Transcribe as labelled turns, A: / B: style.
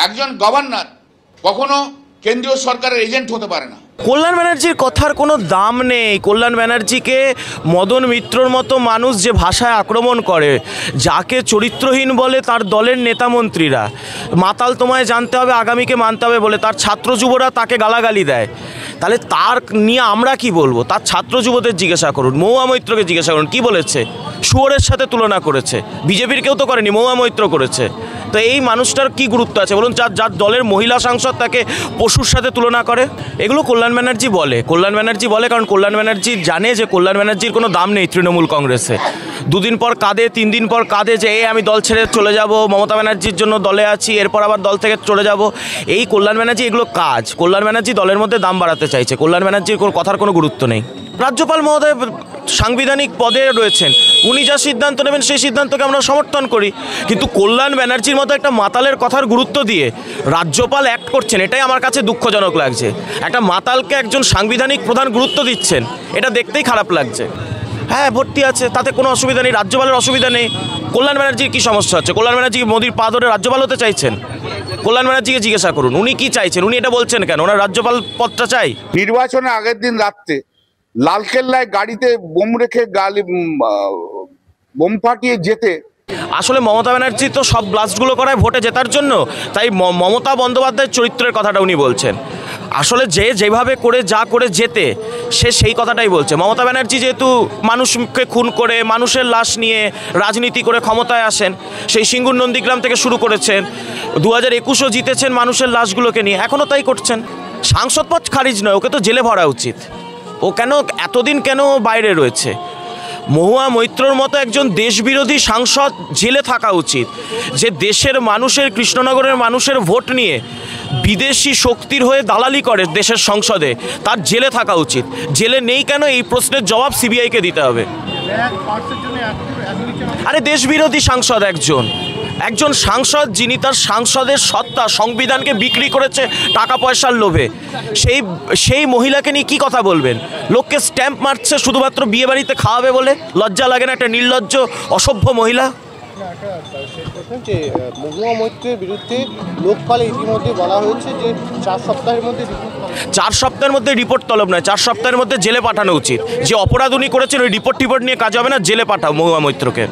A: একজন গভর্নর কখনো কেন্দ্রীয় সরকারের এজেন্ট হতে পারে না।
B: কল্যাণ ব্যানার্জির কথার কোনো দাম নেই। কল্যাণ ব্যানার্জিকে মদন মিত্রর মতো মানুষ যে ভাষায় আক্রমণ করে, যাকে চরিত্রহীন বলে তার দলের নেতামন্ত্রীরা, মাতাল তোমায় জানতে হবে আগামীকে মানতে হবে বলে তার ছাত্র যুবরা তাকে গালাগালি দেয়, তাহলে তার নিয়ে আমরা কি বলবো? তার ছাত্র যুবদের জিজ্ঞাসা করুন, মহুয়া মৈত্রকে জিজ্ঞাসা করুন কি বলেছে। শুয়োরের সাথে তুলনা করেছে, বিজেপির কেউ তো করেনি, মহুয়া মৈত্র করেছে। তো এই মানুষটার কি গুরুত্ব আছে বলুন? যার দলের মহিলা সাংসদ তাকে পশুর সাথে তুলনা করে। এগুলো কল্যাণ ব্যানার্জি বলে, কারণ কল্যাণ ব্যানার্জি জানে যে কল্যাণ ব্যানার্জির কোনো দাম নেই তৃণমূল কংগ্রেসে। দুদিন পর কাঁদে, 3 দিন পর কাঁদে যে আমি দল ছেড়ে চলে যাব, মমতা ব্যানার্জির জন্য দলে আছি, এরপর আবার দল থেকে চলে যাব। এই কল্যাণ ব্যানার্জি এগুলো কাজ। কল্যাণ ব্যানার্জি দলের মধ্যে দাম বাড়াতে চাইছে। কল্যাণ ব্যানার্জির কোনো কথার কোনো গুরুত্ব নেই। রাজ্যপাল মহোদয় সাংবিধানিক পদে রয়েছেন, উনি যা সিদ্ধান্ত নেবেন সেই সিদ্ধান্তকে আমরা সমর্থন করি। কিন্তু কল্যাণ ব্যানার্জির মতো একটা মাতালের কথার গুরুত্ব দিয়ে রাজ্যপাল অ্যাক্ট করছেন, এটাই আমার কাছে দুঃখজনক লাগছে। একটা মাতালকে একজন সাংবিধানিক প্রধান গুরুত্ব দিচ্ছেন, এটা দেখতেই খারাপ লাগছে। হ্যাঁ, ভর্তি আছে, তাতে কোনো অসুবিধা নেই, রাজ্যপালের অসুবিধা নেই। কল্যাণ ব্যানার্জির কী সমস্যা হচ্ছে? কল্যাণ ব্যানার্জি মোদির পা ধরে রাজ্যপাল হতে চাইছেন? কল্যাণ ব্যানার্জিকে জিজ্ঞাসা করুন উনি কি চাইছেন, উনি এটা বলছেন কেন ওনার রাজ্যপাল পদটা চাই।
A: নির্বাচনের আগের দিন রাত্রে লালকেল্লায় গাড়িতে বোম রেখে বোম ফাটিয়ে যেতে,
B: আসলে মমতা ব্যানার্জি তো সব ব্লাস্টগুলো করায় ভোটে জেতার জন্য, তাই মমতা বন্দ্যোপাধ্যায়ের চরিত্রের কথাটা উনি বলছেন। আসলে যেভাবে করে যা করে যেতে সে সেই কথাটাই বলছে। মমতা ব্যানার্জি যেহেতু মানুষকে খুন করে মানুষের লাশ নিয়ে রাজনীতি করে ক্ষমতায় আসেন, সেই সিঙ্গুর নন্দীগ্রাম থেকে শুরু করেছেন, 2021-ও জিতেছেন মানুষের লাশগুলোকে নিয়ে, এখনও তাই করছেন। সাংসদ পদ খারিজ নয়, ওকে তো জেলে ভরা উচিত। ও কেন এতদিন কেন বাইরে রয়েছে? মহুয়া মৈত্রর মতো একজন দেশবিরোধী সাংসদ জেলে থাকা উচিত, যে দেশের মানুষের, কৃষ্ণনগরের মানুষের ভোট নিয়ে বিদেশি শক্তির হয়ে দালালি করে দেশের সংসদে, তার জেলে থাকা উচিত। জেলে নেই কেন, এই প্রশ্নের জবাব সিবিআইকে দিতে হবে। আরে দেশবিরোধী সাংসদ একজন সাংসদ যিনি তার সাংসদের সত্তা সংবিধানকে বিক্রি করেছে টাকা পয়সার লোভে, সেই মহিলাকে নিয়ে কী কথা বলবেন? লোককে স্ট্যাম্প মারছে শুধুমাত্র বিয়েবাড়িতে খাওয়াবে বলে, লজ্জা লাগে না? একটা নির্লজ্জ অসভ্য মহিলা।
C: যে মহুয়া মৈত্রের বিরুদ্ধে লোকপালে ইতিমধ্যে বলা হয়েছে যে 4 সপ্তাহের মধ্যে
B: 4 সপ্তাহের মধ্যে রিপোর্ট তলব নয়, 4 সপ্তাহের মধ্যে জেলে পাঠানো উচিত। যে অপরাধ উনি করেছেন ওই রিপোর্ট নিয়ে কাজ হবে না, জেলে পাঠাও মহুয়া মৈত্রকে।